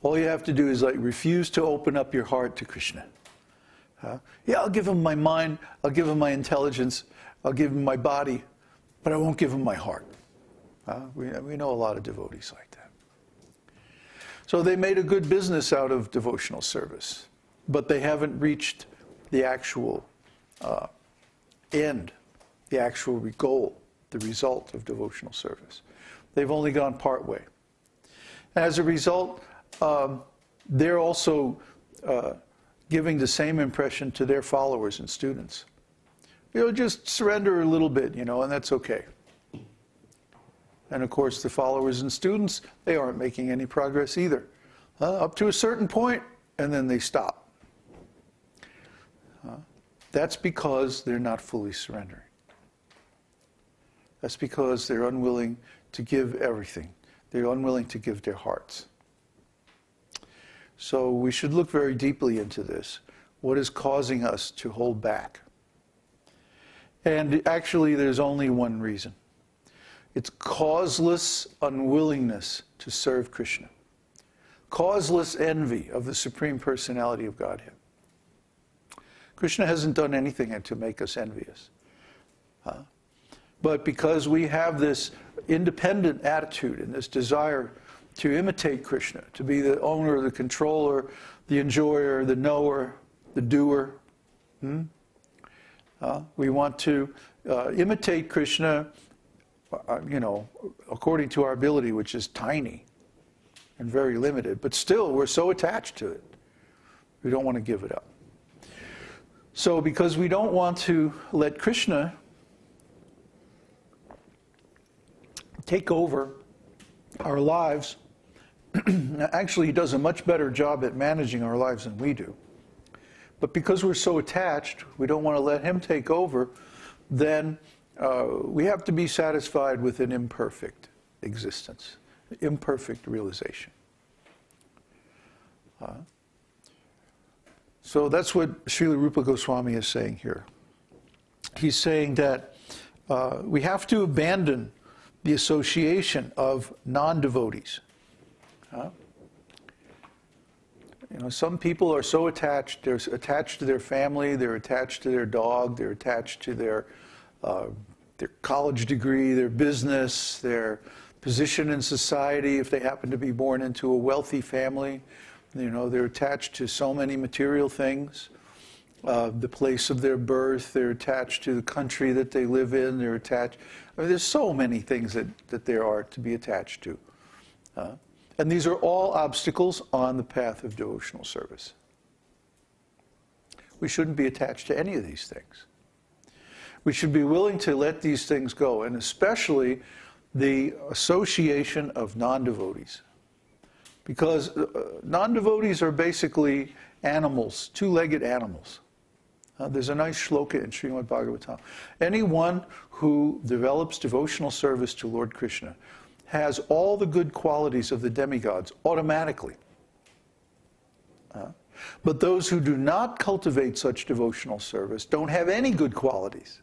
All you have to do is like refuse to open up your heart to Kṛṣṇa. Yeah, I'll give him my mind, I'll give him my intelligence, I'll give him my body, but I won't give him my heart. We know a lot of devotees like that. So they made a good business out of devotional service, but they haven't reached the actual end, the actual goal, the result of devotional service. They've only gone part way. As a result, they're also giving the same impression to their followers and students. You know, just surrender a little bit, you know, and that's okay. And of course, the followers and students, they aren't making any progress either. Up to a certain point, and then they stop. That's because they're not fully surrendering. That's because they're unwilling to give everything. They're unwilling to give their hearts. So we should look very deeply into this. What is causing us to hold back? And actually, there's only one reason. It's causeless unwillingness to serve Kṛṣṇa. Causeless envy of the Supreme Personality of Godhead. Kṛṣṇa hasn't done anything to make us envious. But because we have this independent attitude and this desire to imitate Kṛṣṇa, to be the owner, the controller, the enjoyer, the knower, the doer, we want to imitate Kṛṣṇa, you know, according to our ability, which is tiny and very limited. But still, we're so attached to it, we don't want to give it up. So because we don't want to let Kṛṣṇa take over our lives, actually he does a much better job at managing our lives than we do. But because we're so attached, we don't want to let him take over, then we have to be satisfied with an imperfect existence, imperfect realization. So that's what Srila Rupa Goswami is saying here. He's saying that we have to abandon the association of non-devotees. You know, some people are so attached, they're attached to their family, they're attached to their dog, they're attached to their college degree, their business, their position in society, if they happen to be born into a wealthy family. You know, they're attached to so many material things. The place of their birth, they're attached to the country that they live in, they're attached. I mean, there's so many things that there are to be attached to. And these are all obstacles on the path of devotional service. We shouldn't be attached to any of these things. We should be willing to let these things go, and especially the association of non-devotees. Because non-devotees are basically animals, two-legged animals. There's a nice shloka in Śrīmad-Bhāgavatam. Anyone who develops devotional service to Lord Kṛṣṇa has all the good qualities of the demigods automatically. But those who do not cultivate such devotional service don't have any good qualities.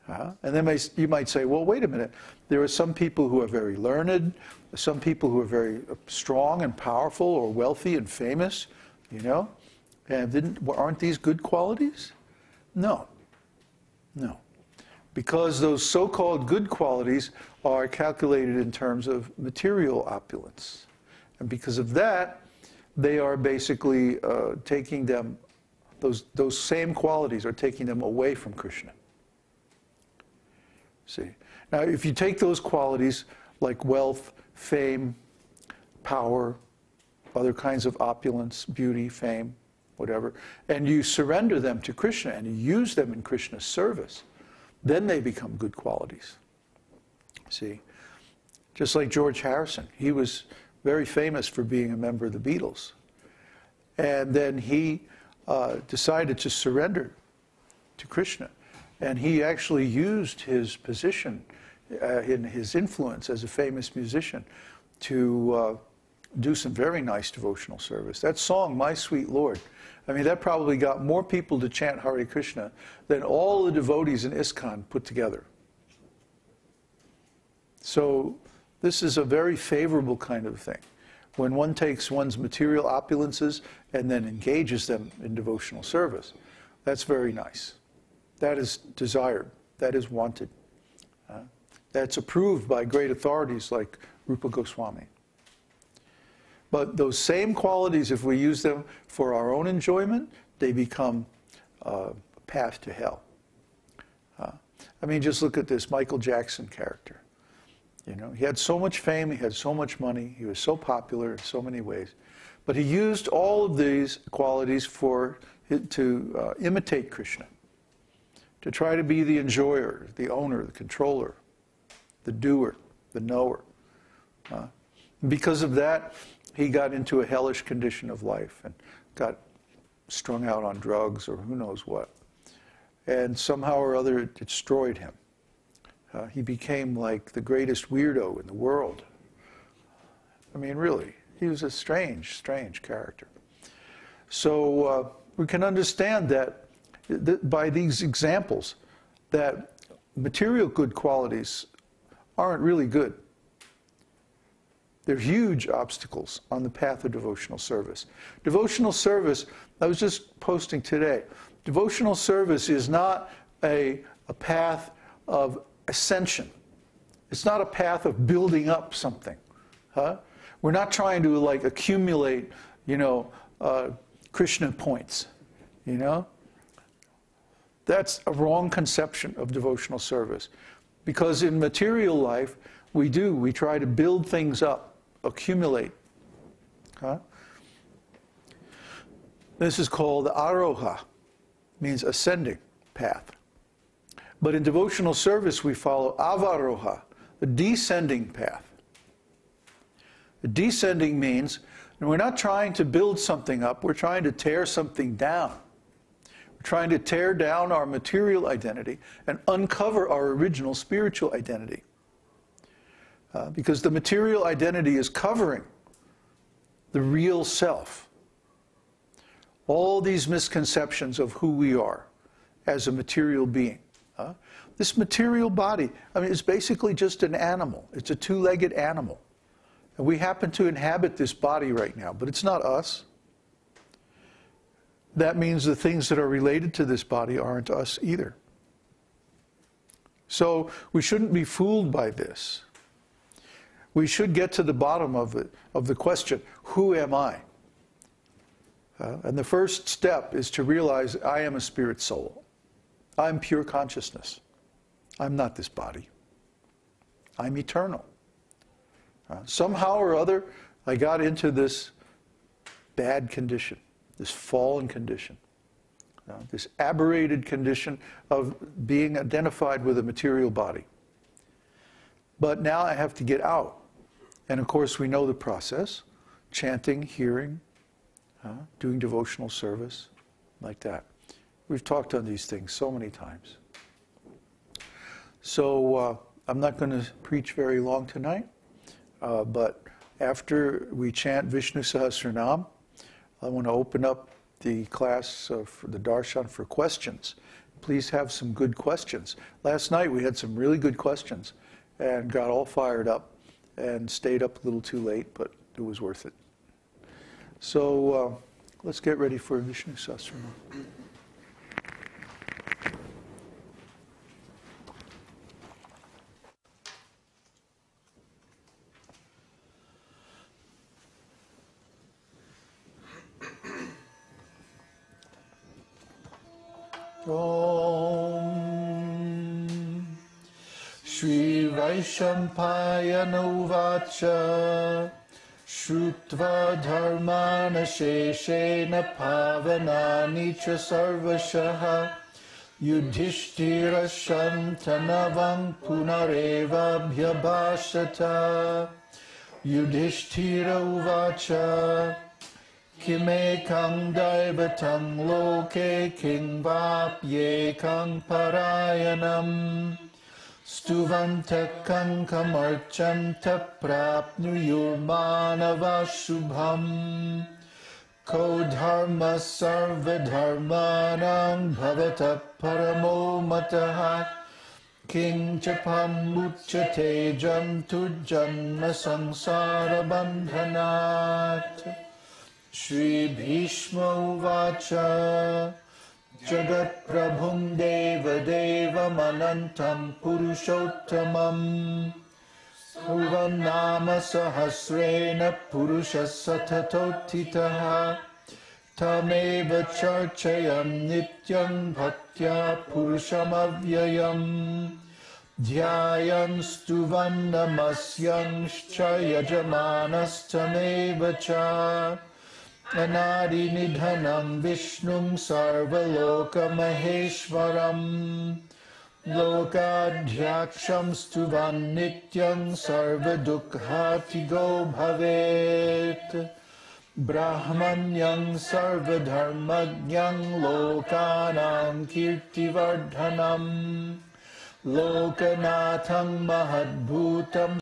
And then you might say, well, wait a minute. There are some people who are very learned, some people who are very strong and powerful or wealthy and famous, you know, and aren't these good qualities? No. No. Because those so-called good qualities are calculated in terms of material opulence. And because of that, they are basically taking them, those same qualities are taking them away from Kṛṣṇa. See? Now, if you take those qualities like wealth, fame, power, other kinds of opulence, beauty, fame, whatever, and you surrender them to Kṛṣṇa and you use them in Kṛṣṇa's service, then they become good qualities. See? Just like George Harrison, he was very famous for being a member of the Beatles. And then he decided to surrender to Kṛṣṇa. And he actually used his position, in his influence as a famous musician, to do some very nice devotional service. That song, My Sweet Lord, I mean, that probably got more people to chant Hare Krishna than all the devotees in ISKCON put together. So this is a very favorable kind of thing. when one takes one's material opulences and then engages them in devotional service. That's very nice. That is desired. That is wanted. That's approved by great authorities like Rupa Goswami. But those same qualities, if we use them for our own enjoyment, they become a path to hell. I mean, just look at this Michael Jackson character. You know, he had so much fame, he had so much money, he was so popular in so many ways. But he used all of these qualities to imitate Kṛṣṇa, to try to be the enjoyer, the owner, the controller, the doer, the knower. Because of that, he got into a hellish condition of life and got strung out on drugs or who knows what. And somehow or other it destroyed him. He became like the greatest weirdo in the world. I mean, really, he was a strange, strange character. So we can understand that by these examples, that material good qualities aren't really good. They're huge obstacles on the path of devotional service. Devotional service, I was just posting today, devotional service is not a path of ascension. It's not a path of building up something. We're not trying to like accumulate, you know, Kṛṣṇa points, you know. That's a wrong conception of devotional service. Because in material life, we try to build things up, accumulate. This is called aroha, means ascending path. But in devotional service, we follow avaroha, the descending path. The descending means, and we're not trying to build something up, we're trying to tear something down. We're trying to tear down our material identity and uncover our original spiritual identity. Because the material identity is covering the real self. All these misconceptions of who we are as a material being. This material body, I mean, it's basically just an animal. It's a two-legged animal. And we happen to inhabit this body right now, but it's not us. That means the things that are related to this body aren't us either. So we shouldn't be fooled by this. We should get to the bottom of the question, who am I? And the first step is to realize I am a spirit soul. I'm pure consciousness. I'm not this body. I'm eternal. Somehow or other, I got into this bad condition, this fallen condition, this aberrated condition of being identified with a material body. But now I have to get out. And of course, we know the process: chanting, hearing, doing devotional service, like that. We've talked on these things so many times. So I'm not going to preach very long tonight, but after we chant Vishnu Sahasranam, I want to open up the class for the Darshan for questions. Please have some good questions. Last night we had some really good questions and got all fired up and stayed up a little too late, but it was worth it. So let's get ready for Vishnu Sahasranam. Om Shri Vaishampayana Uvacha Shrutva Dharmana Sheshena Pavanani Cha Sarvashaha Yudhishthira Shantanavam Punareva Bhyabhashata Yudhishthira Uvacha Kimekam daivatam loke kingvapyekam parayanam stuvantakam kamarchanta prapnuyurmanava shubham ko dharma sarva dharmanam bhavata paramo mataha Kiñcapam muchyate janturjanma samsara-bandhanāt. Shri Bhishma uvacha Jagat Prabhum Deva Devam Anantam Purushottamam Uvam Nama Sahasrena Purusha Satatotitaha Tameva Charchayam Nityam Bhaktya Purusham Avyayam Dhyayam Stuvan Namasyamscha Yajamanas Cha Anadi Nidhanam Vishnum Sarvaloka Maheshwaram Lokadhyaksham Stuvan Nityam Sarvadukkhatigo Bhavet Brahmanyam Sarvadharmanyam Lokanam Kirtivardhanam Lokanatham Mahadbhutam